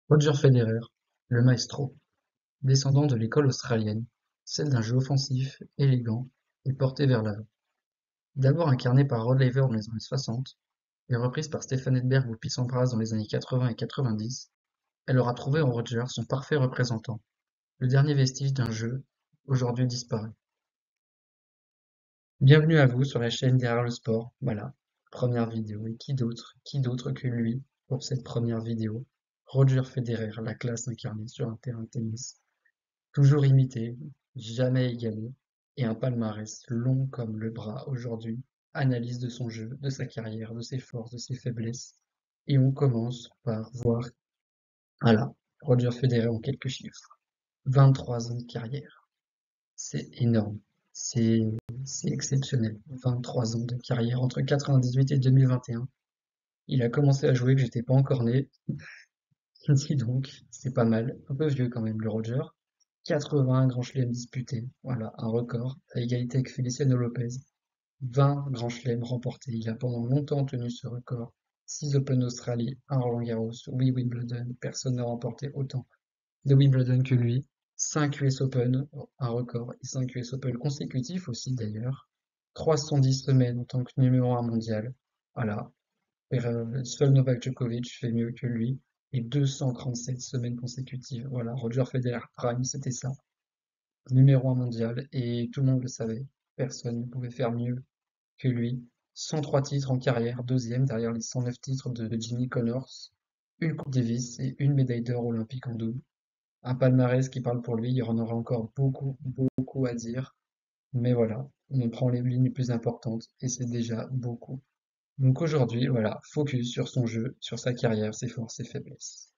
Roger Federer, le maestro, descendant de l'école australienne, celle d'un jeu offensif, élégant et porté vers l'avant. D'abord incarnée par Rod Laver dans les années 60 et reprise par Stefan Edberg ou Pete Sampras dans les années 80 et 90, elle aura trouvé en Roger son parfait représentant, le dernier vestige d'un jeu aujourd'hui disparu. Bienvenue à vous sur la chaîne Derrière le sport, voilà, première vidéo. Et qui d'autre que lui pour cette première vidéo? Roger Federer, la classe incarnée sur un terrain de tennis. Toujours imité, jamais égalé, et un palmarès long comme le bras aujourd'hui, analyse de son jeu, de sa carrière, de ses forces, de ses faiblesses. Et on commence par voir, voilà, Roger Federer en quelques chiffres. 23 ans de carrière. C'est énorme. C'est, c'est exceptionnel. 23 ans de carrière entre 98 et 2021. Il a commencé à jouer que j'étais pas encore né. Dis donc, c'est pas mal. Un peu vieux quand même, le Roger. 81 grands chelems disputés, voilà, un record, à égalité avec Feliciano Lopez. 20 grands chelems remportés, il a pendant longtemps tenu ce record. 6 Open Australie, un Roland Garros, 8 Wimbledon, personne n'a remporté autant de Wimbledon que lui. 5 US Open, un record, et 5 US Open consécutifs aussi d'ailleurs. 310 semaines en tant que numéro 1 mondial, voilà, seul Novak Djokovic fait mieux que lui. Et 237 semaines consécutives. Voilà, Roger Federer Prime, c'était ça. Numéro 1 mondial. Et tout le monde le savait. Personne ne pouvait faire mieux que lui. 103 titres en carrière, deuxième derrière les 109 titres de Jimmy Connors. Une Coupe Davis et une médaille d'or olympique en double. Un palmarès qui parle pour lui. Il y en aura encore beaucoup, beaucoup à dire. Mais voilà, on prend les lignes les plus importantes et c'est déjà beaucoup. Donc aujourd'hui, voilà, focus sur son jeu, sur sa carrière, ses forces, ses faiblesses.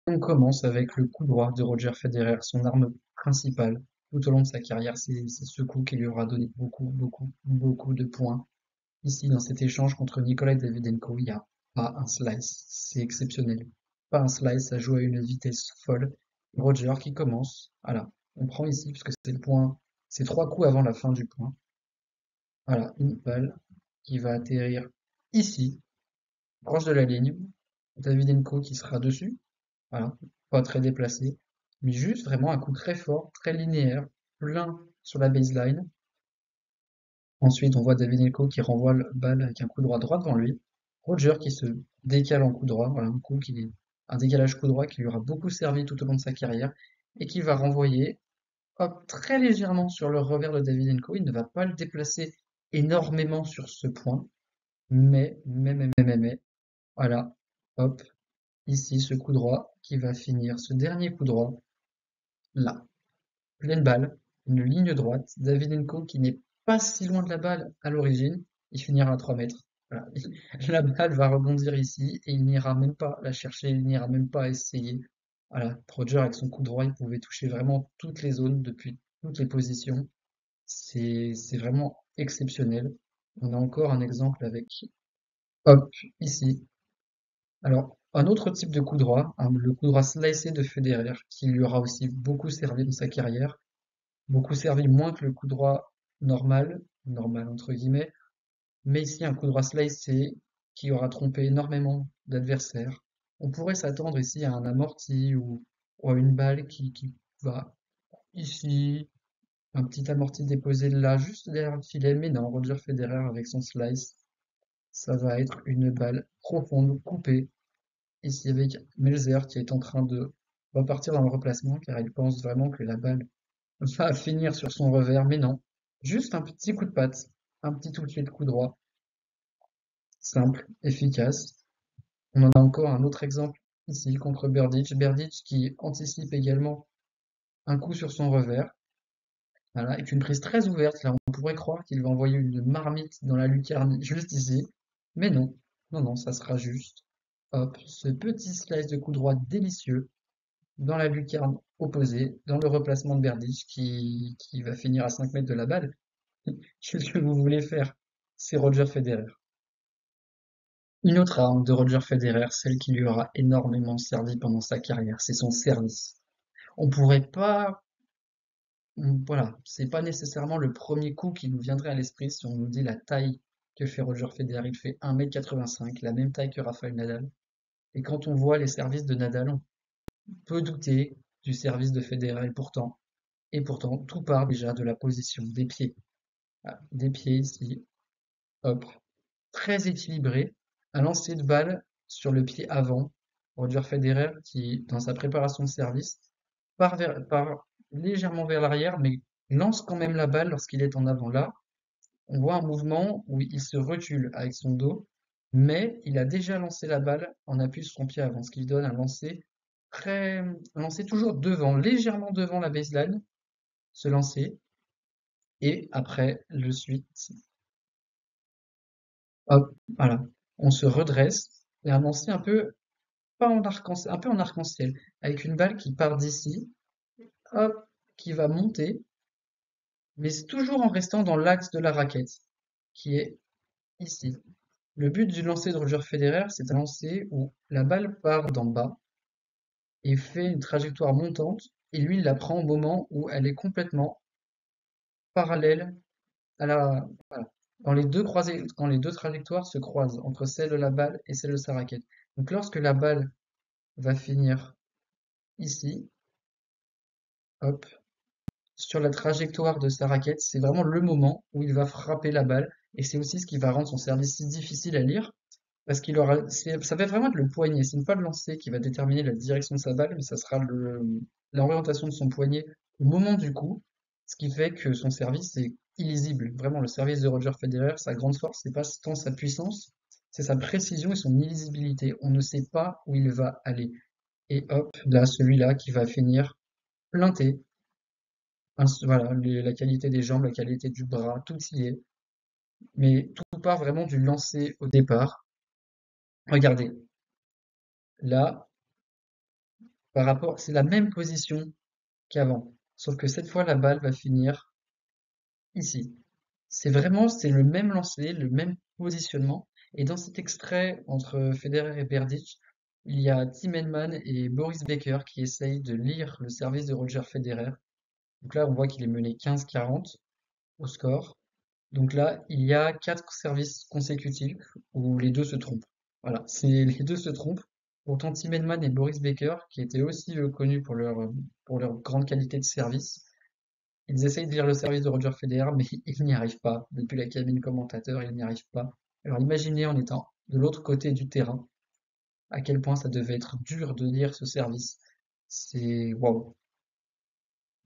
On commence avec le coup droit de Roger Federer, son arme principale tout au long de sa carrière. C'est ce coup qui lui aura donné beaucoup, beaucoup, beaucoup de points. Ici, dans cet échange contre Nikolai Davydenko, il n'y a pas un slice. C'est exceptionnel. Pas un slice, ça joue à une vitesse folle. Roger qui commence, voilà, on prend ici, puisque c'est le point, c'est 3 coups avant la fin du point. Voilà, une balle qui va atterrir ici, proche de la ligne. Davydenko qui sera dessus. Voilà, pas très déplacé, mais juste vraiment un coup très fort, très linéaire, plein sur la baseline. Ensuite, on voit Davydenko qui renvoie la balle avec un coup droit devant lui. Roger qui se décale en coup droit, voilà un décalage coup droit qui lui aura beaucoup servi tout au long de sa carrière et qui va renvoyer hop, très légèrement sur le revers de Davydenko. Il ne va pas le déplacer énormément sur ce point, mais, voilà, hop, ici ce coup droit qui va finir, ce dernier coup droit là. Pleine balle, une ligne droite, Davydenko qui n'est pas si loin de la balle à l'origine, il finira à 3 mètres. Voilà. La balle va rebondir ici et il n'ira même pas la chercher, il n'ira même pas essayer. Voilà, Roger avec son coup droit, il pouvait toucher vraiment toutes les zones depuis toutes les positions. C'est vraiment exceptionnel. On a encore un exemple avec hop, ici. Alors, un autre type de coup droit, hein, le coup droit slicé de Federer, qui lui aura aussi beaucoup servi dans sa carrière. Beaucoup servi, moins que le coup droit normal, normal entre guillemets, mais ici un coup droit slicé qui aura trompé énormément d'adversaires. On pourrait s'attendre ici à un amorti ou à une balle qui va ici, un petit amorti déposé là, juste derrière le filet, mais non, Roger Federer avec son slice, ça va être une balle profonde, coupée, ici avec Melzer qui est en train de repartir dans le replacement car il pense vraiment que la balle va finir sur son revers, mais non. Juste un petit coup de patte, un petit toucher de coup droit, simple, efficace. On en a encore un autre exemple ici contre Berdych. Berdych qui anticipe également un coup sur son revers. Voilà, avec une prise très ouverte. Là, on pourrait croire qu'il va envoyer une marmite dans la lucarne juste ici. Mais non, non, non, ça sera juste. Hop, ce petit slice de coup droit délicieux dans la lucarne opposée, dans le replacement de Berdych qui va finir à 5 mètres de la balle. Qu'est-ce que vous voulez faire? C'est Roger Federer. Une autre arme de Roger Federer, celle qui lui aura énormément servi pendant sa carrière, c'est son service. On pourrait pas, voilà, c'est pas nécessairement le premier coup qui nous viendrait à l'esprit si on nous dit la taille que fait Roger Federer. Il fait 1,85 m, la même taille que Rafael Nadal. Et quand on voit les services de Nadal, on peut douter du service de Federer. Et pourtant, tout part déjà de la position des pieds. Voilà, des pieds ici, hop, très équilibré. Un lancer de balle sur le pied avant. Roger Federer qui, dans sa préparation de service, part légèrement vers l'arrière, mais lance quand même la balle lorsqu'il est en avant. Là, on voit un mouvement où il se recule avec son dos, mais il a déjà lancé la balle en appui sur son pied avant, ce qui lui donne un lancer toujours devant, légèrement devant la baseline, ce lancer, et après le suite, hop, voilà, on se redresse et un lancer un peu pas en arc-en-ciel, un peu en arc-en-ciel, avec une balle qui part d'ici, hop, qui va monter, mais c'est toujours en restant dans l'axe de la raquette, qui est ici. Le but du lancer de Roger Federer, c'est un lancer où la balle part d'en bas et fait une trajectoire montante, et lui, il la prend au moment où elle est complètement parallèle à la, voilà, quand les deux trajectoires se croisent entre celle de la balle et celle de sa raquette. Donc lorsque la balle va finir ici, hop, sur la trajectoire de sa raquette, c'est vraiment le moment où il va frapper la balle, et c'est aussi ce qui va rendre son service si difficile à lire, parce ça va vraiment être le poignet, c'est pas le lancer qui va déterminer la direction de sa balle, mais ça sera l'orientation de son poignet au moment du coup, ce qui fait que son service est illisible. Vraiment, le service de Roger Federer, sa grande force, c'est pas tant sa puissance, c'est sa précision et son illisibilité. On ne sait pas où il va aller. Et hop, là, celui-là qui va finir planté. Voilà, la qualité des jambes, la qualité du bras, tout y est. Mais tout part vraiment du lancer au départ. Regardez, là, c'est la même position qu'avant. Sauf que cette fois, la balle va finir ici. C'est le même lancer, le même positionnement. Et dans cet extrait entre Federer et Berdych, il y a Tim Henman et Boris Becker qui essayent de lire le service de Roger Federer. Donc là, on voit qu'il est mené 15-40 au score. Donc là, il y a 4 services consécutifs où les deux se trompent. Voilà, les deux se trompent. Pourtant, Tim Henman et Boris Becker, qui étaient aussi connus pour leur grande qualité de service, ils essayent de lire le service de Roger Federer, mais ils n'y arrivent pas. Depuis la cabine commentateur, ils n'y arrivent pas. Alors imaginez en étant de l'autre côté du terrain, à quel point ça devait être dur de lire ce service. C'est waouh.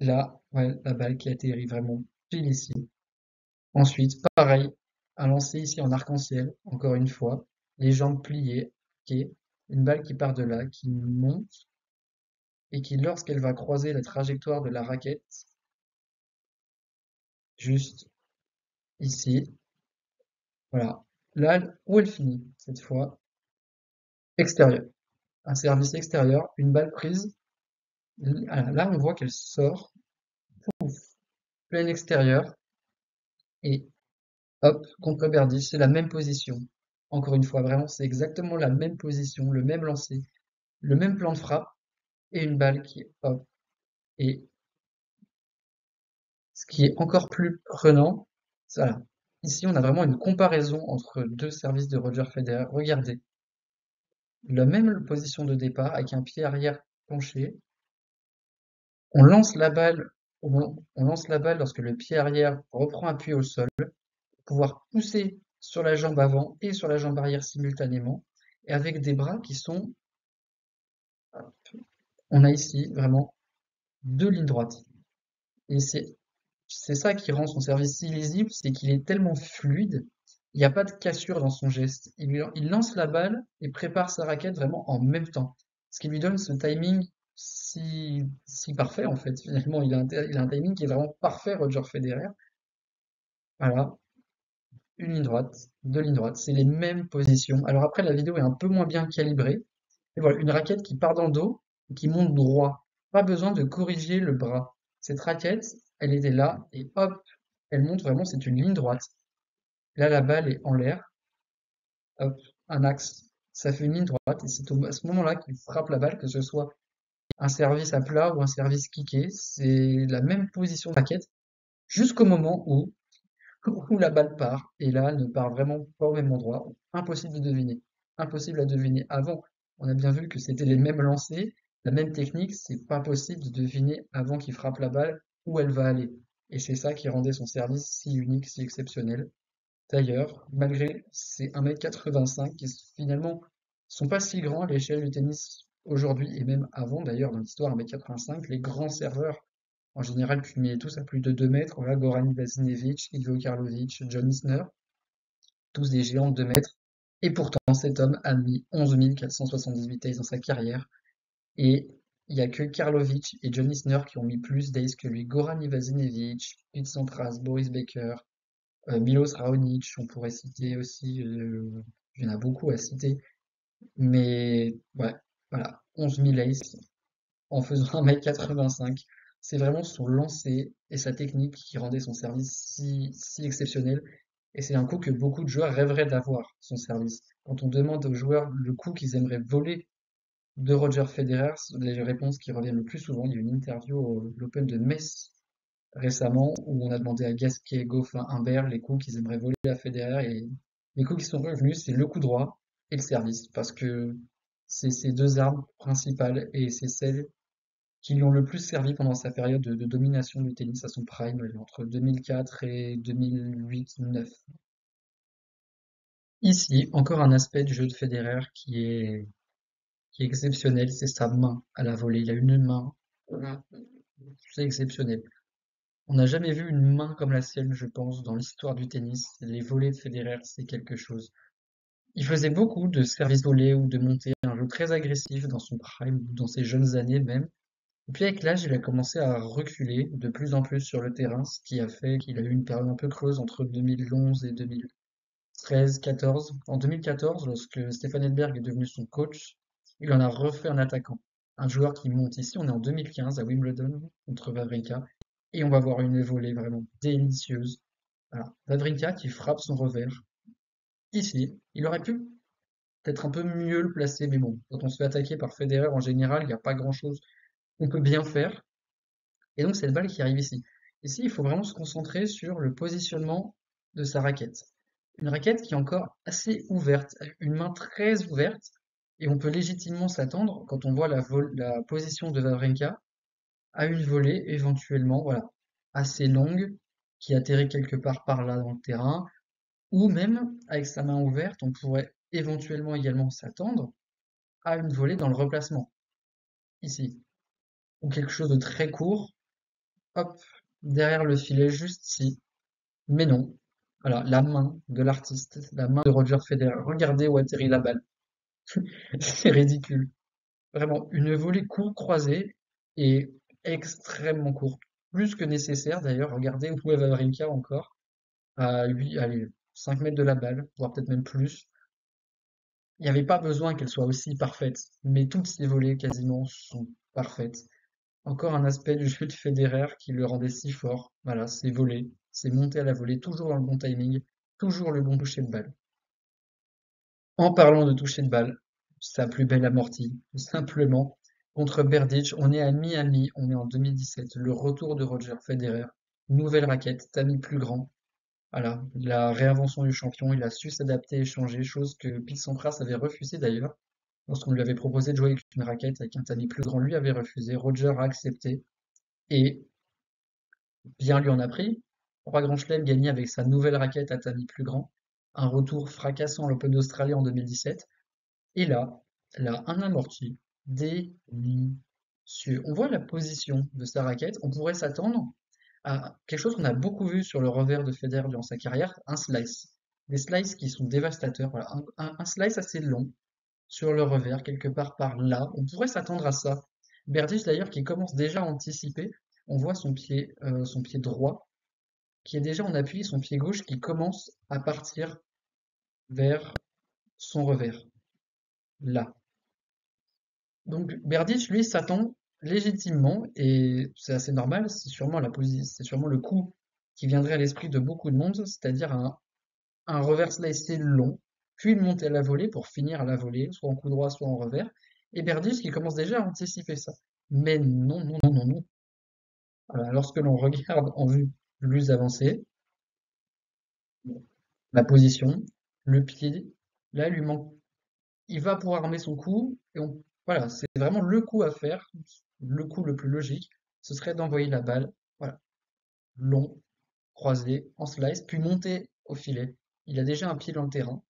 Là, ouais, la balle qui atterrit vraiment pile ici. Ensuite, pareil, un lancer ici en arc-en-ciel, encore une fois, les jambes pliées, ok, une balle qui part de là, qui monte, et qui, lorsqu'elle va croiser la trajectoire de la raquette, juste ici, voilà, là où elle finit, cette fois, extérieur, un service extérieur, une balle prise, là on voit qu'elle sort, pouf, plein extérieur, et hop, contre Berdych, c'est la même position. Encore une fois, vraiment, c'est exactement la même position, le même lancer, le même plan de frappe, et une balle qui hop. Et ce qui est encore plus prenant, voilà. Ici, on a vraiment une comparaison entre deux services de Roger Federer. Regardez, la même position de départ avec un pied arrière penché. On lance la balle, on lance la balle lorsque le pied arrière reprend appui au sol, pour pouvoir pousser sur la jambe avant et sur la jambe arrière simultanément, et avec des bras qui sont, on a ici vraiment deux lignes droites. Et c'est ça qui rend son service si lisible, c'est qu'il est tellement fluide, il n'y a pas de cassure dans son geste. Il lance la balle et prépare sa raquette vraiment en même temps. Ce qui lui donne ce timing si parfait en fait. Finalement, il a un timing qui est vraiment parfait, Roger Federer. Voilà, une ligne droite, deux lignes droites, c'est les mêmes positions. Alors après, la vidéo est un peu moins bien calibrée. Et voilà, une raquette qui part dans le dos et qui monte droit. Pas besoin de corriger le bras. Cette raquette, elle était là et hop, elle monte vraiment, c'est une ligne droite. Là, la balle est en l'air, hop, un axe. Ça fait une ligne droite et c'est à ce moment-là qu'il frappe la balle, que ce soit un service à plat ou un service kické. C'est la même position de raquette jusqu'au moment où la balle part. Et là, elle ne part vraiment pas au même endroit. Impossible de deviner. Impossible à deviner avant. On a bien vu que c'était les mêmes lancers, la même technique, c'est pas possible de deviner avant qu'il frappe la balle où elle va aller. Et c'est ça qui rendait son service si unique, si exceptionnel. D'ailleurs, malgré ces 1,85 m qui finalement sont pas si grands à l'échelle du tennis aujourd'hui et même avant d'ailleurs dans l'histoire 1,85 m, les grands serveurs en général culminaient tous à plus de 2 mètres. Voilà, Goran Ivanisevic, Ivo Karlovic, John Isner, tous des géants de 2 mètres. Et pourtant, cet homme a mis 11 478 aces dans sa carrière. Et il n'y a que Karlovic et John Isner qui ont mis plus d'aces que lui. Goran Ivanisevic, Pete Sampras, Boris Becker, Milos Raonic, on pourrait citer aussi, il y en a beaucoup à citer, mais ouais, voilà, 11 000 aces en faisant 1,85 m. C'est vraiment son lancer et sa technique qui rendait son service si exceptionnel. Et c'est un coup que beaucoup de joueurs rêveraient d'avoir, son service. Quand on demande aux joueurs le coup qu'ils aimeraient voler de Roger Federer, les réponses qui reviennent le plus souvent, il y a une interview à l'Open de Metz récemment où on a demandé à Gasquet, Goffin, Humbert les coups qu'ils aimeraient voler à Federer et les coups qui sont revenus, c'est le coup droit et le service parce que c'est ces deux armes principales et c'est celles qui lui ont le plus servi pendant sa période de domination du tennis à son prime entre 2004 et 2008-9. Ici, encore un aspect du jeu de Federer qui est exceptionnel, c'est sa main à la volée. Il a une main, c'est exceptionnel. On n'a jamais vu une main comme la sienne, je pense, dans l'histoire du tennis. Les volées de Federer, c'est quelque chose. Il faisait beaucoup de services volés ou de montées, un jeu très agressif dans son prime, dans ses jeunes années même. Et puis avec l'âge, il a commencé à reculer de plus en plus sur le terrain, ce qui a fait qu'il a eu une période un peu creuse entre 2011 et 2013-14. En 2014, lorsque Stefan Edberg est devenu son coach, il en a refait un attaquant, un joueur qui monte. Ici, on est en 2015 à Wimbledon contre Wawrinka et on va voir une volée vraiment délicieuse. Voilà. Wawrinka qui frappe son revers. Ici, il aurait pu peut-être un peu mieux le placer, mais bon, quand on se fait attaquer par Federer en général, il n'y a pas grand-chose qu'on peut bien faire. Et donc cette balle qui arrive ici. Ici, il faut vraiment se concentrer sur le positionnement de sa raquette. Une raquette qui est encore assez ouverte, une main très ouverte, et on peut légitimement s'attendre, quand on voit la position de Wawrinka, à une volée éventuellement, voilà, assez longue, qui atterrit quelque part par là dans le terrain, ou même, avec sa main ouverte, on pourrait éventuellement également s'attendre à une volée dans le replacement, ici, ou quelque chose de très court, hop, derrière le filet, juste ici. Mais non. Voilà, la main de l'artiste, la main de Roger Federer. Regardez où atterrit la balle. C'est ridicule. Vraiment, une volée court croisée et extrêmement courte. Plus que nécessaire d'ailleurs. Regardez où est Wawrinka encore. À 8, allez, 5 mètres de la balle, voire peut-être même plus. Il n'y avait pas besoin qu'elle soit aussi parfaite. Mais toutes ces volées quasiment sont parfaites. Encore un aspect du jeu de Federer qui le rendait si fort. Voilà, c'est voler, c'est monter à la volée, toujours dans le bon timing, toujours le bon toucher de balle. En parlant de toucher de balle, sa plus belle amortie, tout simplement, contre Berdych, on est à Miami, on est en 2017, le retour de Roger Federer, nouvelle raquette, tamis plus grand. Voilà, la réinvention du champion, il a su s'adapter et changer, chose que Pete Sampras avait refusé d'ailleurs. Lorsqu'on lui avait proposé de jouer avec une raquette avec un tamis plus grand, lui avait refusé, Roger a accepté. Et bien lui en a pris. Trois grands chelems gagnés avec sa nouvelle raquette à tamis plus grand. Un retour fracassant à l'Open d'Australie en 2017. Et là, un amorti délicieux. On voit la position de sa raquette. On pourrait s'attendre à quelque chose qu'on a beaucoup vu sur le revers de Federer durant sa carrière, un slice. Des slices qui sont dévastateurs. Voilà, un slice assez long sur le revers, quelque part par là. On pourrait s'attendre à ça. Berdych d'ailleurs qui commence déjà à anticiper. On voit son pied droit qui est déjà en appui, son pied gauche qui commence à partir vers son revers, là. Donc Berdych, lui, s'attend légitimement, et c'est assez normal, c'est sûrement le coup qui viendrait à l'esprit de beaucoup de monde, c'est-à-dire un revers slicé long, puis une montée à la volée pour finir à la volée, soit en coup droit, soit en revers, et Berdych qui commence déjà à anticiper ça. Mais non, non, non, non, non. Voilà, lorsque l'on regarde en vue plus avancée, la position, le pied, là, il lui manque il va pouvoir armer son coup, et voilà, c'est vraiment le coup à faire, le coup le plus logique, ce serait d'envoyer la balle, voilà, long, croisé, en slice, puis monter au filet. Il a déjà un pied dans le terrain,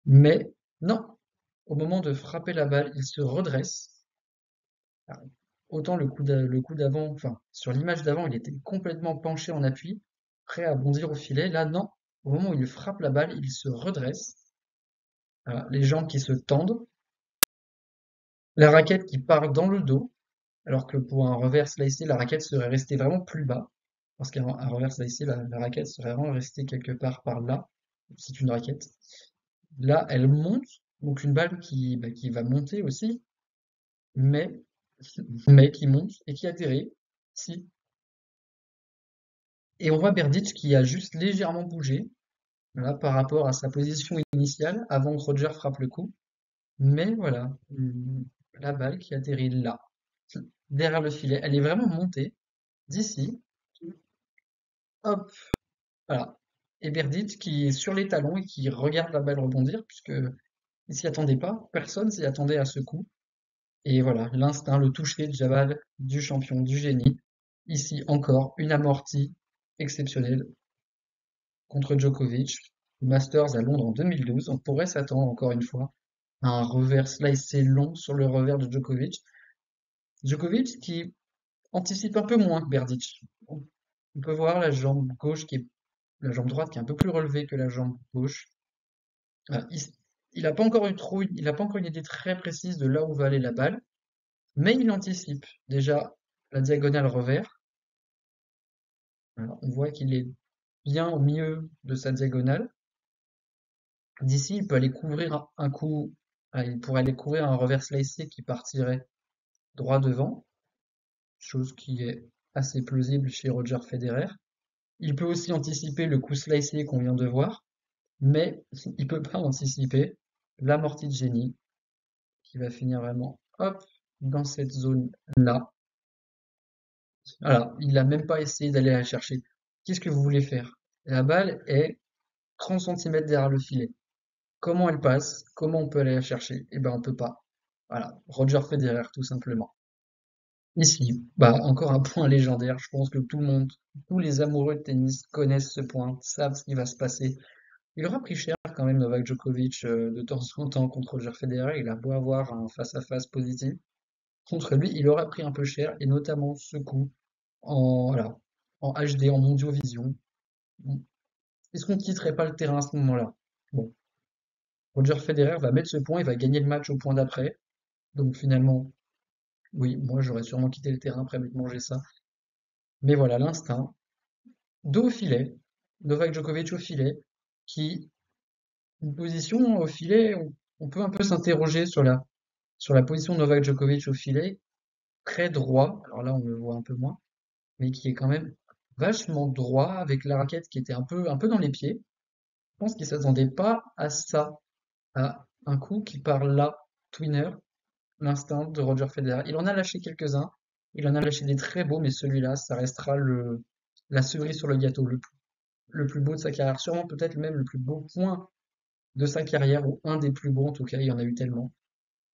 mais non, au moment de frapper la balle, il se redresse. Alors, autant le coup d'avant, enfin, sur l'image d'avant, il était complètement penché en appui, prêt à bondir au filet. Là, non, au moment où il frappe la balle, il se redresse, voilà, les jambes qui se tendent, la raquette qui part dans le dos, alors que pour un revers slicé, la raquette serait restée vraiment plus bas. Parce qu'un revers slicé, la raquette serait vraiment restée quelque part par là. C'est une raquette. Là, elle monte, donc une balle qui va monter aussi, mais, mais qui monte et qui atterrit. Si. Et on voit Berdych qui a juste légèrement bougé, voilà, par rapport à sa position initiale, avant que Roger frappe le coup. Mais voilà, la balle qui atterrit là, derrière le filet, elle est vraiment montée d'ici. Hop, voilà. Et Berdych qui est sur les talons et qui regarde la balle rebondir, puisque il s'y attendait pas, personne s'y attendait à ce coup. Et voilà, l'instinct, le toucher de Jabal, du champion, du génie. Ici encore, une amortie exceptionnelle contre Djokovic. Masters à Londres en 2012. On pourrait s'attendre encore une fois à un revers slicé long sur le revers de Djokovic. Djokovic qui anticipe un peu moins que Berdych. On peut voir la jambe gauche la jambe droite qui est un peu plus relevée que la jambe gauche. Euh, il, il n'a pas encore il a pas encore une idée très précise de là où va aller la balle, mais il anticipe déjà la diagonale revers. Alors, on voit qu'il est bien au milieu de sa diagonale. D'ici, il peut aller couvrir un coup, il pourrait aller couvrir un revers slicé qui partirait droit devant, chose qui est assez plausible chez Roger Federer. Il peut aussi anticiper le coup slicé qu'on vient de voir, mais il peut pas anticiper l'amorti de génie qui va finir vraiment, hop, dans cette zone-là. Voilà, il n'a même pas essayé d'aller la chercher. Qu'est-ce que vous voulez faire? La balle est 30 centimètres derrière le filet. Comment elle passe? Comment on peut aller la chercher? Eh ben, on peut pas. Voilà, Roger Federer, tout simplement. Ici, bah, encore un point légendaire. Je pense que tout le monde, tous les amoureux de tennis connaissent ce point, savent ce qui va se passer. Il aura pris cher quand même Novak Djokovic de temps en temps contre Roger Federer. Il a beau avoir un face-à-face positif. Contre lui, il aura pris un peu cher, et notamment ce coup voilà, en HD, en Mondiovision. Bon, est-ce qu'on ne quitterait pas le terrain à ce moment-là? Bon, Roger Federer va mettre ce point, il va gagner le match au point d'après. Donc finalement, oui, moi j'aurais sûrement quitté le terrain après m'être mangé ça. Mais voilà, l'instinct. Dos au filet, Novak Djokovic au filet, qui, une position au filet, on peut un peu s'interroger sur la position de Novak Djokovic au filet, très droit, alors là on le voit un peu moins, mais qui est quand même vachement droit, avec la raquette qui était un peu dans les pieds. Je pense qu'il s'attendait pas à ça, à un coup qui part là, twinner, l'instinct de Roger Federer. Il en a lâché quelques-uns, il en a lâché des très beaux, mais celui-là, ça restera la cerise sur le gâteau, le plus beau de sa carrière, sûrement peut-être même le plus beau point de sa carrière, ou un des plus beaux en tout cas, il y en a eu tellement.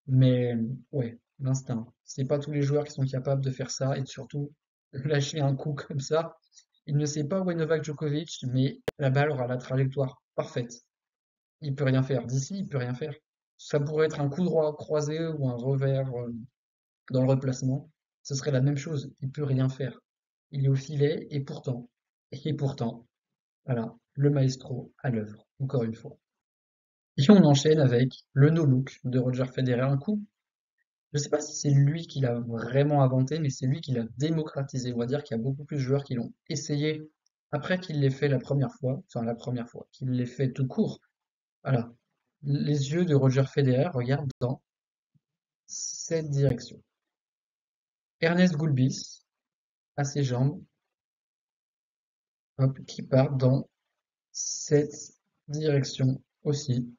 Mais ouais, l'instinct. C'est pas tous les joueurs qui sont capables de faire ça, et surtout lâcher un coup comme ça. Il ne sait pas où est Novak Djokovic, mais la balle aura la trajectoire parfaite. Il peut rien faire. D'ici, il peut rien faire. Ça pourrait être un coup droit croisé ou un revers dans le replacement. Ce serait la même chose. Il peut rien faire. Il est au filet, et pourtant, voilà, le maestro à l'œuvre, encore une fois. Et on enchaîne avec le no-look de Roger Federer. Un coup, je ne sais pas si c'est lui qui l'a vraiment inventé, mais c'est lui qui l'a démocratisé. On va dire qu'il y a beaucoup plus de joueurs qui l'ont essayé après qu'il l'ait fait la première fois, enfin la première fois, qu'il l'ait fait tout court. Voilà. Les yeux de Roger Federer regardent dans cette direction. Ernest Gulbis, à ses jambes, hop, qui part dans cette direction aussi.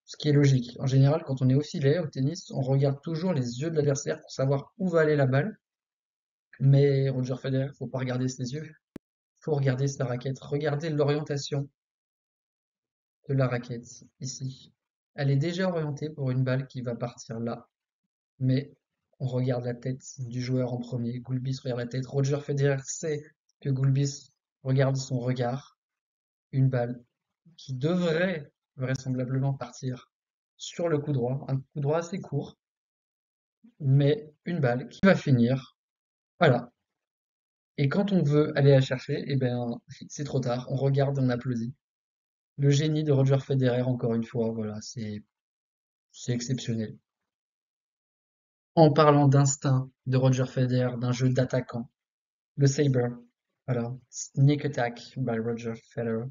Ce qui est logique. En général, quand on est au filet, au tennis, on regarde toujours les yeux de l'adversaire pour savoir où va aller la balle. Mais Roger Federer, faut pas regarder ses yeux, faut regarder sa raquette. Regardez l'orientation de la raquette ici. Elle est déjà orientée pour une balle qui va partir là, mais on regarde la tête du joueur en premier. Gulbis regarde la tête. Roger Federer sait que Gulbis regarde son regard. Une balle qui devrait vraisemblablement partir sur le coup droit, un coup droit assez court, mais une balle qui va finir. Voilà. Et quand on veut aller la chercher, eh ben, c'est trop tard. On regarde, on applaudit. Le génie de Roger Federer, encore une fois, voilà, c'est exceptionnel. En parlant d'instinct de Roger Federer, d'un jeu d'attaquant, le saber, voilà, sneak attack by Roger Federer.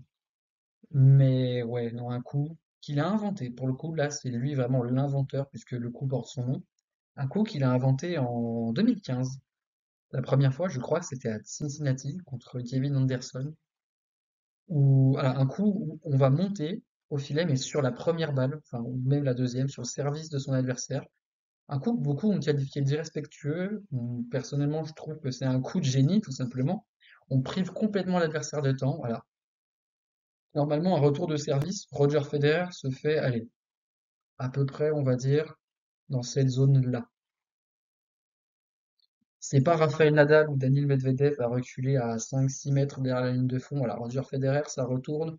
Mais ouais, non, un coup qu'il a inventé. Pour le coup, là, c'est lui vraiment l'inventeur, puisque le coup porte son nom. Un coup qu'il a inventé en 2015. La première fois, je crois que c'était à Cincinnati contre Kevin Anderson, où voilà, un coup où on va monter au filet, mais sur la première balle, enfin, ou même la deuxième, sur le service de son adversaire. Un coup que beaucoup ont qualifié d'irrespectueux. Personnellement, je trouve que c'est un coup de génie, tout simplement. On prive complètement l'adversaire de temps. Voilà. Normalement, un retour de service, Roger Federer se fait, allez, à peu près, on va dire, dans cette zone-là. C'est pas Rafael Nadal ou Daniil Medvedev à reculer à 5-6 mètres derrière la ligne de fond. Voilà, Roger Federer, ça retourne,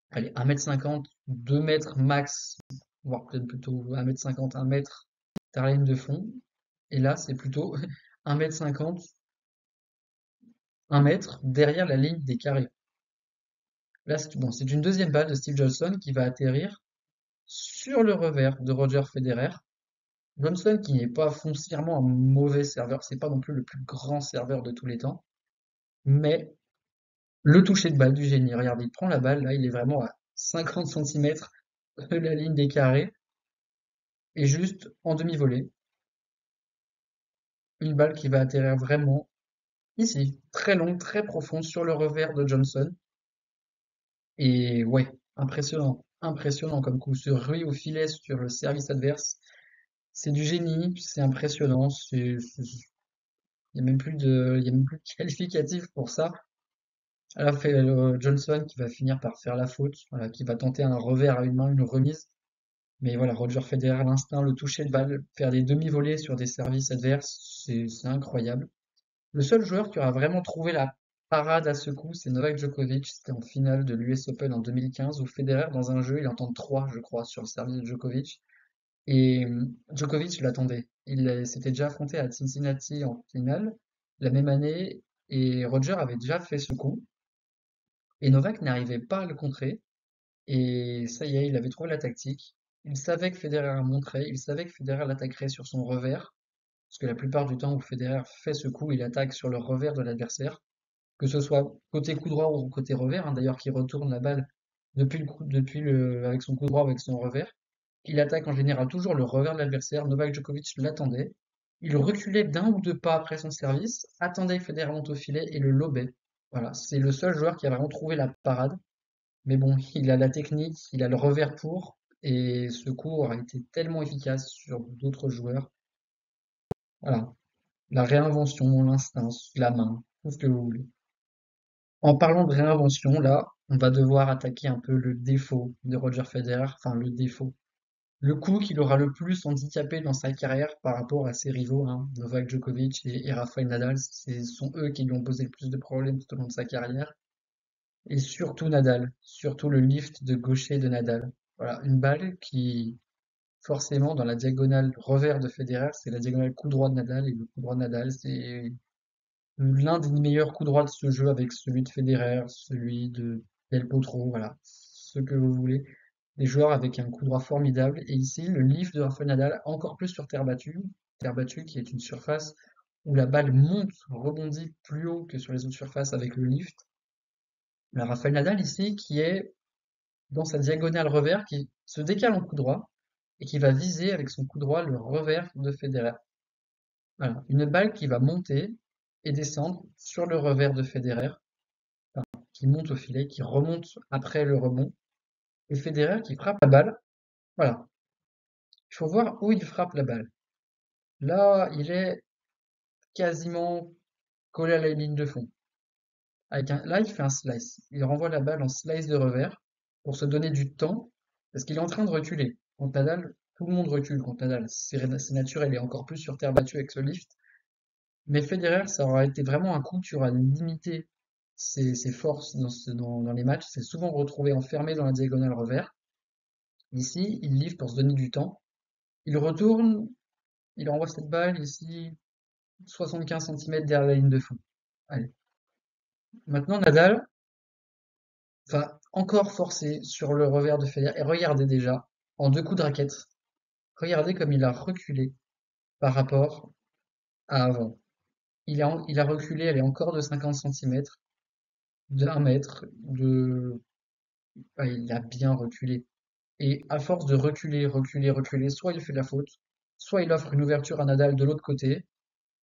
allez, 1,50 m, 2 mètres max, voire peut-être plutôt 1,50 m, 1 mètre derrière la ligne de fond. Et là, c'est plutôt 1,50 m, 1 mètre derrière la ligne des carrés. Là, bon, c'est une deuxième balle de Steve Johnson qui va atterrir sur le revers de Roger Federer. Johnson, qui n'est pas foncièrement un mauvais serveur, c'est pas non plus le plus grand serveur de tous les temps, mais le toucher de balle du génie. Regardez, il prend la balle, là, il est vraiment à 50 centimètres de la ligne des carrés, et juste en demi-volée, une balle qui va atterrir vraiment ici, très longue, très profonde, sur le revers de Johnson. Et ouais, impressionnant, impressionnant comme coup. Ce rue au filet sur le service adverse, c'est du génie, c'est impressionnant, il y a même plus il y a même plus de qualificatif pour ça. Elle a fait Johnson qui va finir par faire la faute, voilà, qui va tenter un revers à une main, une remise. Mais voilà, Roger Federer à l'instinct, le toucher de balle, faire des demi-volées sur des services adverses, c'est incroyable. Le seul joueur qui aura vraiment trouvé la parade à ce coup, c'est Novak Djokovic. C'était en finale de l'US Open en 2015 où Federer, dans un jeu, il en tente 3, je crois, sur le service de Djokovic. Et Djokovic l'attendait. Il s'était déjà affronté à Cincinnati en finale la même année et Roger avait déjà fait ce coup. Et Novak n'arrivait pas à le contrer. Et ça y est, il avait trouvé la tactique. Il savait que Federer montrait, il savait que Federer l'attaquerait sur son revers. Parce que la plupart du temps où Federer fait ce coup, il attaque sur le revers de l'adversaire. Que ce soit côté coup droit ou côté revers, hein, d'ailleurs, qui retourne la balle avec son coup droit, avec son revers. Il attaque en général toujours le revers de l'adversaire. Novak Djokovic l'attendait. Il reculait d'un ou deux pas après son service, attendait que Federer monte au filet et le lobait. Voilà, c'est le seul joueur qui a vraiment trouvé la parade. Mais bon, il a la technique, il a le revers pour, et ce coup aura été tellement efficace sur d'autres joueurs. Voilà, la réinvention, l'instinct, la main, tout ce que vous voulez. En parlant de réinvention, là, on va devoir attaquer un peu le défaut de Roger Federer, enfin le défaut. Le coup qu'il aura le plus handicapé dans sa carrière par rapport à ses rivaux, hein, Novak Djokovic et Rafael Nadal, ce sont eux qui lui ont posé le plus de problèmes tout au long de sa carrière. Et surtout Nadal, surtout le lift de gaucher de Nadal. Voilà, une balle qui, forcément, dans la diagonale revers de Federer, c'est la diagonale coup droit de Nadal, et le coup droit de Nadal, c'est l'un des meilleurs coups droits de ce jeu avec celui de Federer, celui de Del Potro, voilà, ce que vous voulez. Des joueurs avec un coup droit formidable. Et ici, le lift de Rafael Nadal, encore plus sur terre battue qui est une surface où la balle monte, rebondit plus haut que sur les autres surfaces avec le lift. Mais Rafael Nadal ici, qui est dans sa diagonale revers, qui se décale en coup droit et qui va viser avec son coup droit le revers de Federer. Voilà, une balle qui va monter et descendre sur le revers de Federer, qui monte au filet, qui remonte après le rebond, et Federer qui frappe la balle. Voilà, il faut voir où il frappe la balle. Là, il est quasiment collé à la ligne de fond. Là, il fait un slice. Il renvoie la balle en slice de revers pour se donner du temps. Parce qu'il est en train de reculer. Contre Nadal, tout le monde recule contre Nadal. C'est naturel et encore plus sur terre battue avec ce lift. Mais Federer, ça aura été vraiment un coup qui aura limité ses forces dans les matchs. C'est souvent retrouvé enfermé dans la diagonale revers. Ici, il livre pour se donner du temps. Il retourne, il envoie cette balle ici, 75 centimètres derrière la ligne de fond. Allez. Maintenant, Nadal va encore forcer sur le revers de Federer. Et regardez déjà, en 2 coups de raquette, regardez comme il a reculé par rapport à avant. Il a reculé, elle est encore de 50 centimètres, d'1 mètre, ouais, il a bien reculé. Et à force de reculer, reculer, reculer, soit il fait de la faute, soit il offre une ouverture à Nadal de l'autre côté,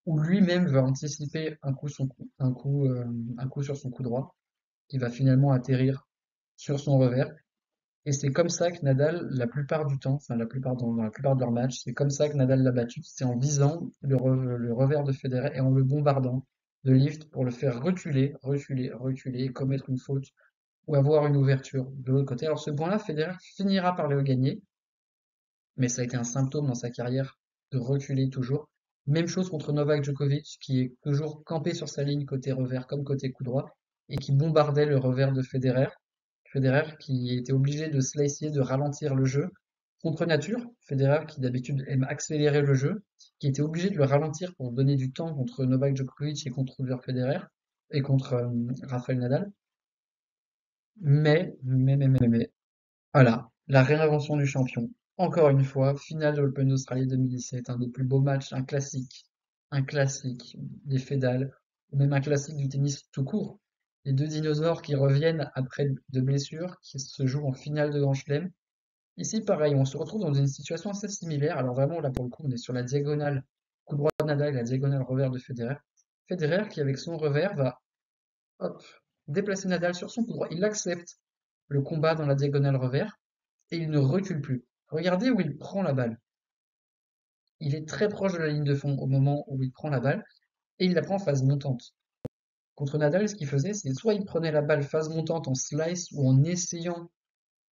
ou lui-même va anticiper un coup sur son coup droit, qui va finalement atterrir sur son revers. Et c'est comme ça que Nadal, la plupart du temps, enfin dans la plupart de leurs matchs, c'est comme ça que Nadal l'a battu, c'est en visant le revers de Federer et en le bombardant de lift pour le faire reculer, reculer, reculer, commettre une faute ou avoir une ouverture de l'autre côté. Alors ce point-là, Federer finira par le gagner, mais ça a été un symptôme dans sa carrière de reculer toujours. Même chose contre Novak Djokovic, qui est toujours campé sur sa ligne côté revers comme côté coup droit, et qui bombardait le revers de Federer. Federer qui était obligé de slicer, de ralentir le jeu. Contre nature, Federer qui d'habitude aime accélérer le jeu, qui était obligé de le ralentir pour donner du temps contre Novak Djokovic et contre Roger Federer, et contre Rafael Nadal. Mais, voilà, la réinvention du champion. Encore une fois, finale de l'Open d'Australie 2017, un des plus beaux matchs, un classique des fédales, ou même un classique du tennis tout court. Les deux dinosaures qui reviennent après de blessures, qui se jouent en finale de Grand Chelem. Ici, pareil, on se retrouve dans une situation assez similaire. Alors vraiment, là, pour le coup, on est sur la diagonale coup droit de Nadal et la diagonale revers de Federer. Federer qui, avec son revers, va, hop, déplacer Nadal sur son coup droit. Il accepte le combat dans la diagonale revers et il ne recule plus. Regardez où il prend la balle. Il est très proche de la ligne de fond au moment où il prend la balle et il la prend en phase montante. Contre Nadal, ce qu'il faisait, c'est soit il prenait la balle phase montante en slice ou en essayant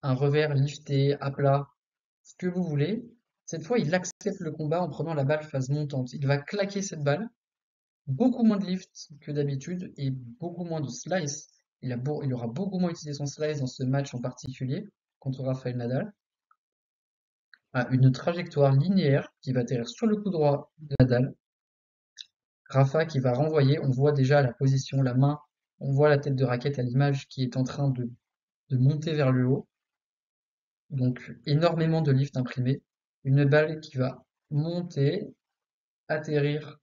un revers lifté, à plat, ce que vous voulez. Cette fois, il accepte le combat en prenant la balle phase montante. Il va claquer cette balle, beaucoup moins de lift que d'habitude et beaucoup moins de slice. Il aura beaucoup moins utilisé son slice dans ce match en particulier contre Rafael Nadal. A une trajectoire linéaire qui va atterrir sur le coup droit de Nadal. Rafa qui va renvoyer, on voit déjà la position, la main, on voit la tête de raquette à l'image qui est en train de monter vers le haut. Donc énormément de lift imprimé. Une balle qui va monter, atterrir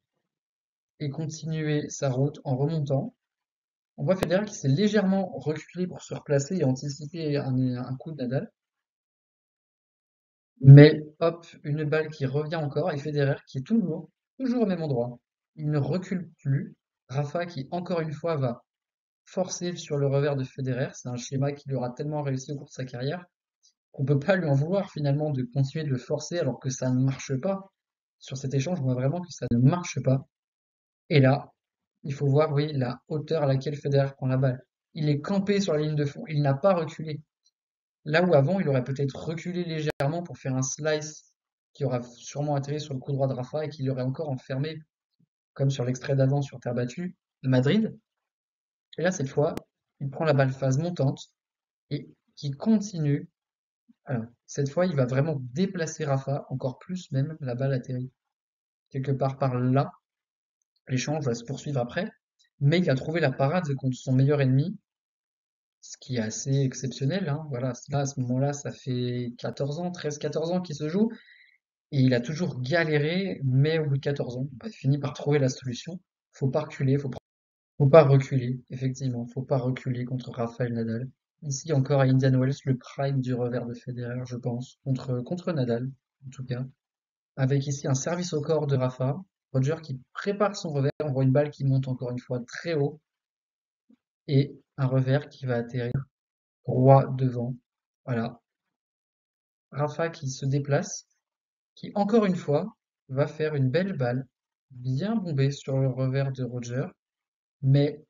et continuer sa route en remontant. On voit Federer qui s'est légèrement reculé pour se replacer et anticiper un coup de Nadal. Mais hop, une balle qui revient encore et Federer qui est toujours au même endroit. Il ne recule plus. Rafa qui, encore une fois, va forcer sur le revers de Federer. C'est un schéma qui lui aura tellement réussi au cours de sa carrière qu'on peut pas lui en vouloir finalement de continuer de le forcer alors que ça ne marche pas. Sur cet échange, on voit vraiment que ça ne marche pas. Et là, il faut voir, oui, la hauteur à laquelle Federer prend la balle. Il est campé sur la ligne de fond. Il n'a pas reculé. Là où avant, il aurait peut-être reculé légèrement pour faire un slice qui aura sûrement atterri sur le coup droit de Rafa et qui l'aurait encore enfermé, comme sur l'extrait d'avant sur terre battue, de Madrid. Et là, cette fois, il prend la balle phase montante et qui continue. Alors, cette fois, il va vraiment déplacer Rafa, encore plus même, la balle atterrit quelque part par là. L'échange va se poursuivre après, mais il a trouvé la parade contre son meilleur ennemi, ce qui est assez exceptionnel, hein. Voilà, là, à ce moment-là, ça fait 14 ans, 13-14 ans qu'il se joue. Et il a toujours galéré, mais au bout de 14 ans, bah, il finit par trouver la solution. Faut pas reculer, faut pas reculer, effectivement, faut pas reculer contre Rafael Nadal. Ici encore à Indian Wells, le prime du revers de Federer, je pense, contre Nadal, en tout cas. Avec ici un service au corps de Rafa, Roger qui prépare son revers, on voit une balle qui monte encore une fois très haut, et un revers qui va atterrir droit devant. Voilà. Rafa qui se déplace, qui encore une fois va faire une belle balle, bien bombée sur le revers de Roger, mais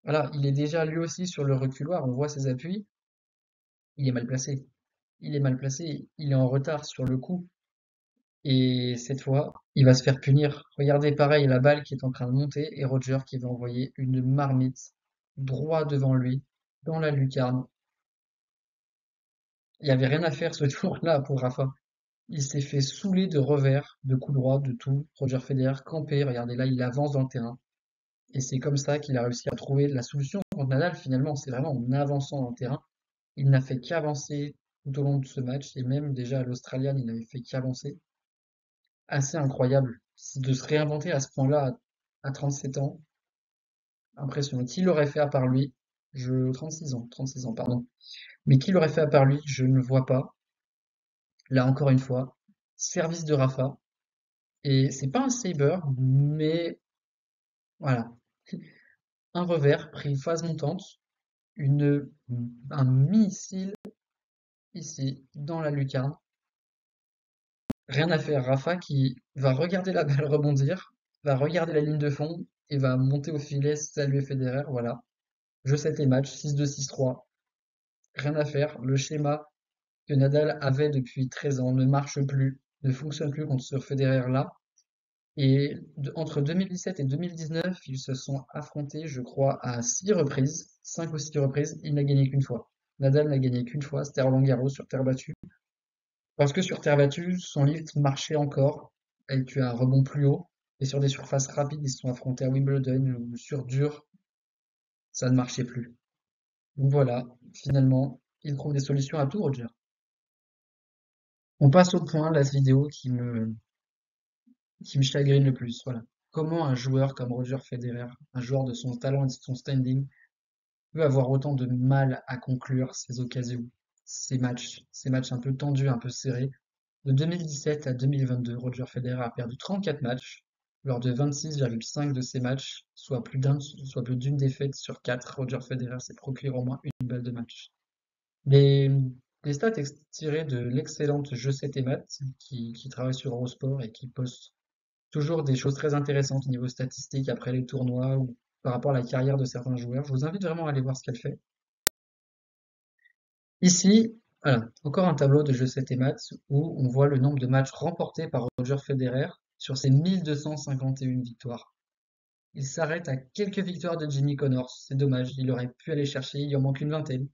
voilà, il est déjà lui aussi sur le reculoir, on voit ses appuis, il est mal placé. il est mal placé, il est en retard sur le coup. Et cette fois, il va se faire punir. Regardez, pareil, la balle qui est en train de monter et Roger qui va envoyer une marmite droit devant lui, dans la lucarne. Il n'y avait rien à faire ce tour-là pour Rafa. Il s'est fait saouler de revers, de coups droits, de tout. Roger Federer campé, regardez là, il avance dans le terrain. Et c'est comme ça qu'il a réussi à trouver la solution contre Nadal finalement. C'est vraiment en avançant dans le terrain. Il n'a fait qu'avancer tout au long de ce match. Et même déjà à l'Australian, il n'avait fait qu'avancer. Assez incroyable de se réinventer à ce point-là à 37 ans. Impressionnant. Qui l'aurait fait à part lui? 36 ans, pardon. Mais qui l'aurait fait à part lui? Je ne vois pas. Là, encore une fois, service de Rafa. Et c'est pas un saber, mais voilà. Un revers pris phase montante, une, un missile ici, dans la lucarne. Rien à faire. Rafa qui va regarder la balle rebondir, va regarder la ligne de fond et va monter au filet, saluer Federer, voilà. Jeu 7 et match, 6-2, 6-3. Rien à faire. Le schéma que Nadal avait depuis 13 ans ne marche plus, ne fonctionne plus contre ce Federer-là. Et entre 2017 et 2019, ils se sont affrontés, je crois, à 6 reprises, 5 ou 6 reprises. Il n'a gagné qu'une fois. Nadal n'a gagné qu'une fois, c'était Roland-Garros sur terre battue. Parce que sur terre battue, son lift marchait encore, et tu as un rebond plus haut. Et sur des surfaces rapides, ils se sont affrontés à Wimbledon ou sur dur, ça ne marchait plus. Donc voilà, finalement, il trouve des solutions à tout, Roger. On passe au point, la vidéo qui me chagrine le plus. Voilà. Comment un joueur comme Roger Federer, un joueur de son talent et de son standing, peut avoir autant de mal à conclure ses occasions, ces matchs un peu tendus, un peu serrés. De 2017 à 2022, Roger Federer a perdu 34 matchs lors de 26,5 de ces matchs, soit plus d'une défaite sur 4. Roger Federer s'est procuré au moins une balle de match. Les, les stats tirées de l'excellente Je sais tes maths, qui travaille sur Eurosport et qui poste toujours des choses très intéressantes au niveau statistique après les tournois ou par rapport à la carrière de certains joueurs. Je vous invite vraiment à aller voir ce qu'elle fait. Ici, voilà, encore un tableau de Je sais tes maths où on voit le nombre de matchs remportés par Roger Federer sur ses 1251 victoires. Il s'arrête à quelques victoires de Jimmy Connors. C'est dommage, il aurait pu aller chercher, il en manque une vingtaine.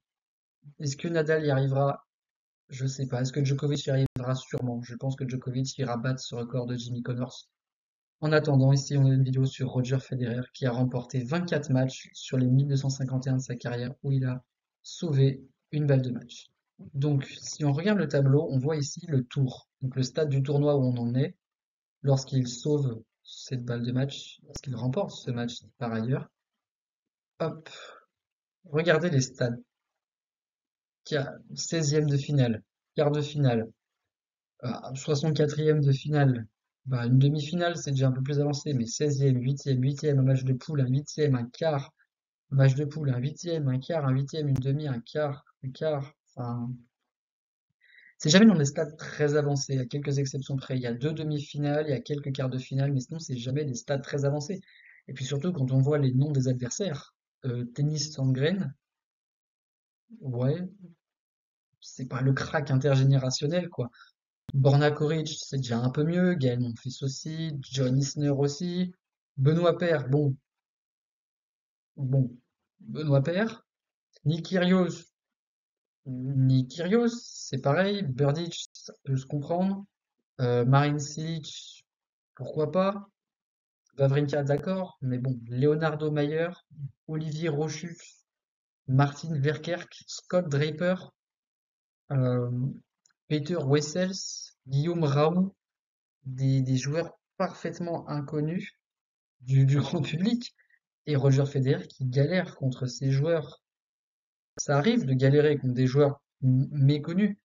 Est-ce que Nadal y arrivera? Je sais pas. Est-ce que Djokovic y arrivera? Sûrement. Je pense que Djokovic ira battre ce record de Jimmy Connors. En attendant, ici, on a une vidéo sur Roger Federer qui a remporté 24 matchs sur les 1251 de sa carrière où il a sauvé une balle de match. Donc, si on regarde le tableau, on voit ici le tour. Donc, le stade du tournoi où on en est lorsqu'il sauve cette balle de match, lorsqu'il remporte ce match par ailleurs. Hop, regardez les stades. Qui a 16e de finale, quart de finale, 64e de finale, bah, une demi-finale, c'est déjà un peu plus avancé, mais 16e, 8e, 8e, un match de poule, un 8e, un quart, un match de poule, un 8e, un quart, un 8e, une demi, un quart, un quart. Enfin, c'est jamais dans des stades très avancés, à quelques exceptions près. Il y a deux demi-finales, il y a quelques quarts de finale, mais sinon, c'est jamais des stades très avancés. Et puis surtout, quand on voit les noms des adversaires, Tennis Sandgren, ouais, c'est pas le crack intergénérationnel, quoi. Borna Koric, c'est déjà un peu mieux. Gaël Monfils aussi. John Isner aussi. Benoît Paire, bon. Benoît Paire. Nick Kyrgios. Nick Kyrgios, c'est pareil. Berdych, ça peut se comprendre. Marin Cilic, pourquoi pas. Wawrinka, d'accord. Mais bon, Leonardo Mayer, Olivier Rochus, Martin Verkerk, Scott Draper, euh, Peter Wessels, Guillaume Raoult, des joueurs parfaitement inconnus du grand public. Et Roger Federer qui galère contre ces joueurs. Ça arrive de galérer contre des joueurs méconnus,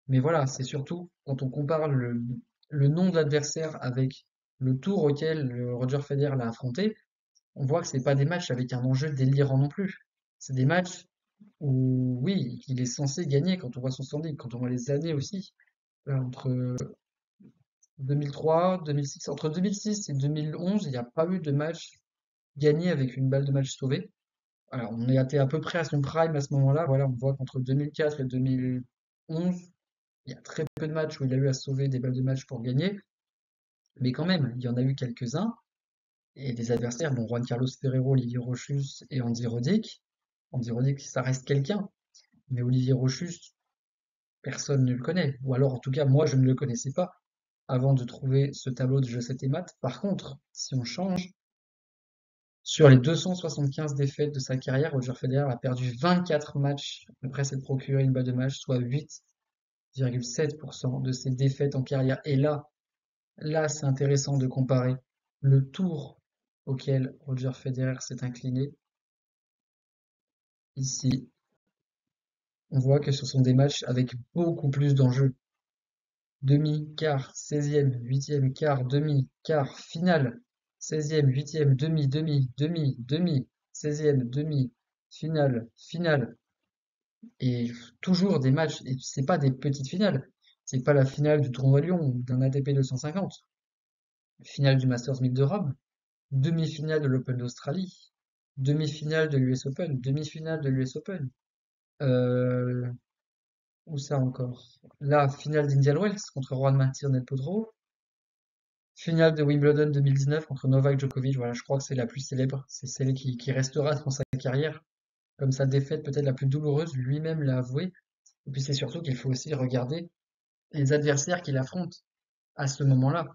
mais voilà, c'est surtout quand on compare le nom de l'adversaire avec le tour auquel Roger Federer l'a affronté, on voit que c'est pas des matchs avec un enjeu délirant non plus. C'est des matchs où, oui, il est censé gagner quand on voit son standing, quand on voit les années aussi. Entre 2003, 2006, entre 2006 et 2011, il n'y a pas eu de match gagné avec une balle de match sauvée. Alors, on était à peu près à son prime à ce moment-là. Voilà, on voit qu'entre 2004 et 2011, Il y a très peu de matchs où il a eu à sauver des balles de match pour gagner, mais quand même, il y en a eu quelques-uns. Et des adversaires, bon, Juan Carlos Ferrero, Olivier Rochus et Andy Roddick. Andy Roddick, ça reste quelqu'un, mais Olivier Rochus, personne ne le connaît. Ou alors, en tout cas, moi, je ne le connaissais pas avant de trouver ce tableau de Je sais tes maths. Par contre, si on change, sur les 275 défaites de sa carrière, Roger Federer a perdu 24 matchs après s'être procuré une balle de match, soit 8,7% de ses défaites en carrière. Et là, c'est intéressant de comparer le tour auquel Roger Federer s'est incliné. Ici, on voit que ce sont des matchs avec beaucoup plus d'enjeux. Demi, quart, 16e, 8e, quart, demi, quart, finale, 16e, 8e, demi, demi, demi, demi, 16e, demi, finale, finale. Et toujours des matchs, et c'est pas des petites finales. C'est pas la finale du tournoi Lyon ou d'un ATP 250. Finale du Masters 1000 de Rome, demi-finale de l'Open d'Australie, demi-finale de l'US Open, demi-finale de l'US Open. Euh, Où ça encore? La finale d'Indian Wells contre Juan Martín del Potro. Finale de Wimbledon 2019 contre Novak Djokovic. Voilà, je crois que c'est la plus célèbre. C'est celle qui restera dans sa carrière comme sa défaite peut-être la plus douloureuse. Lui-même l'a avoué. Et puis c'est surtout qu'il faut aussi regarder les adversaires qu'il affronte à ce moment-là.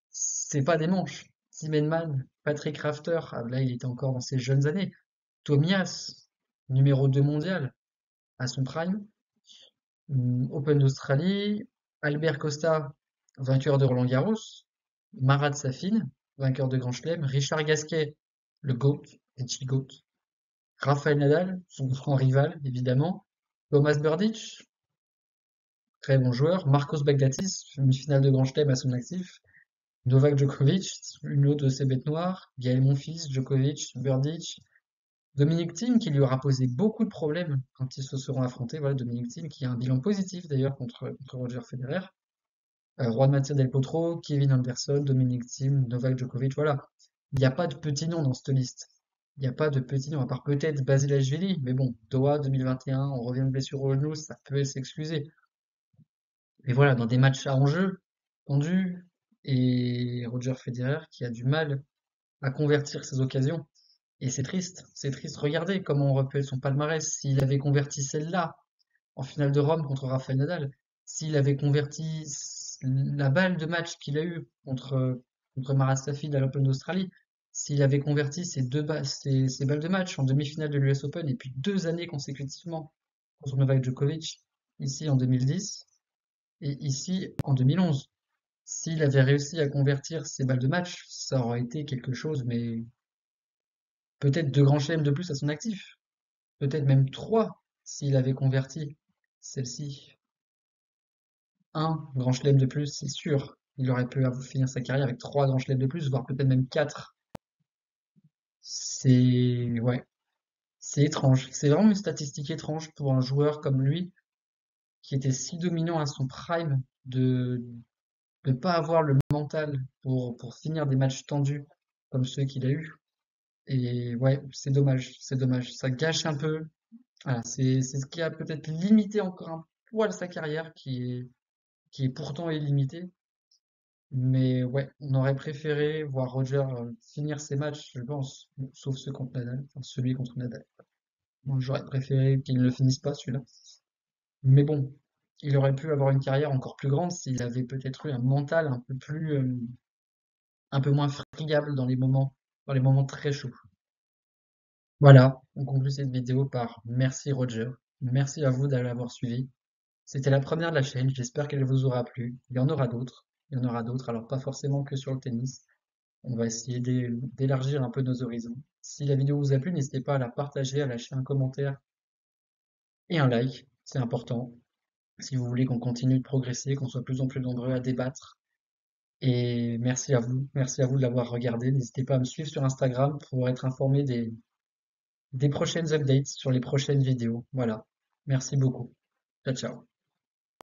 C'est pas des manches. Zimmermann, Patrick Rafter, ah, là il était encore dans ses jeunes années. Tomias, numéro 2 mondial, à son prime. Open d'Australie, Albert Costa, vainqueur de Roland-Garros, Marat Safin, vainqueur de Grand Chelem, Richard Gasquet, le GOAT, Richie GOAT, Rafael Nadal, son grand rival évidemment, Thomas Berdych, très bon joueur, Marcos Baghdatis, une finale de Grand Chelem à son actif, Novak Djokovic, une autre de ses bêtes noires, Gaël Monfils, Djokovic, Berdych, Dominic Thiem qui lui aura posé beaucoup de problèmes quand ils se seront affrontés. Voilà, Dominic Thiem qui a un bilan positif d'ailleurs contre Roger Federer. Juan Matia Del Potro, Kevin Anderson, Dominic Thiem, Novak Djokovic, voilà. Il n'y a pas de petits noms dans cette liste. Il n'y a pas de petits noms, à part peut-être Basilashvili, mais bon, Doha 2021, on revient de blessure au genou, ça peut s'excuser. Mais voilà, dans des matchs à enjeu, tendus, et Roger Federer qui a du mal à convertir ses occasions. Et c'est triste, c'est triste. Regardez comment on repère son palmarès. S'il avait converti celle-là en finale de Rome contre Rafael Nadal, s'il avait converti la balle de match qu'il a eue contre Marat Safin à l'Open d'Australie, s'il avait converti ces balles de match en demi-finale de l'US Open et puis 2 années consécutivement contre Novak Djokovic, ici en 2010 et ici en 2011. S'il avait réussi à convertir ces balles de match, ça aurait été quelque chose, mais peut-être 2 grands chelems de plus à son actif, peut-être même 3 s'il avait converti celle-ci. Un grand chelem de plus, c'est sûr. Il aurait pu finir sa carrière avec 3 grands chelems de plus, voire peut-être même 4. Ouais, c'est étrange. C'est vraiment une statistique étrange pour un joueur comme lui, qui était si dominant à son prime, de ne pas avoir le mental pour finir des matchs tendus comme ceux qu'il a eus. Et ouais, c'est dommage, c'est dommage. Ça gâche un peu. Voilà, c'est ce qui a peut-être limité encore un poil sa carrière, qui est pourtant illimitée. Mais ouais, on aurait préféré voir Roger finir ses matchs, je pense, bon, sauf ceux contre Nadal, enfin celui contre Nadal. Moi, j'aurais préféré qu'il ne le finisse pas celui-là. Mais bon, il aurait pu avoir une carrière encore plus grande s'il avait peut-être eu un mental un peu moins friable dans les moments très chauds. Voilà, on conclut cette vidéo par merci Roger. Merci à vous d'avoir suivi. C'était la première de la chaîne, j'espère qu'elle vous aura plu. Il y en aura d'autres. Il y en aura d'autres, alors pas forcément que sur le tennis. On va essayer d'élargir un peu nos horizons. Si la vidéo vous a plu, n'hésitez pas à la partager, à lâcher un commentaire et un like, c'est important. Si vous voulez qu'on continue de progresser, qu'on soit de plus en plus nombreux à débattre. Et merci à vous de l'avoir regardé. N'hésitez pas à me suivre sur Instagram pour être informé des prochaines updates sur les prochaines vidéos. Voilà. Merci beaucoup. Ciao, ciao.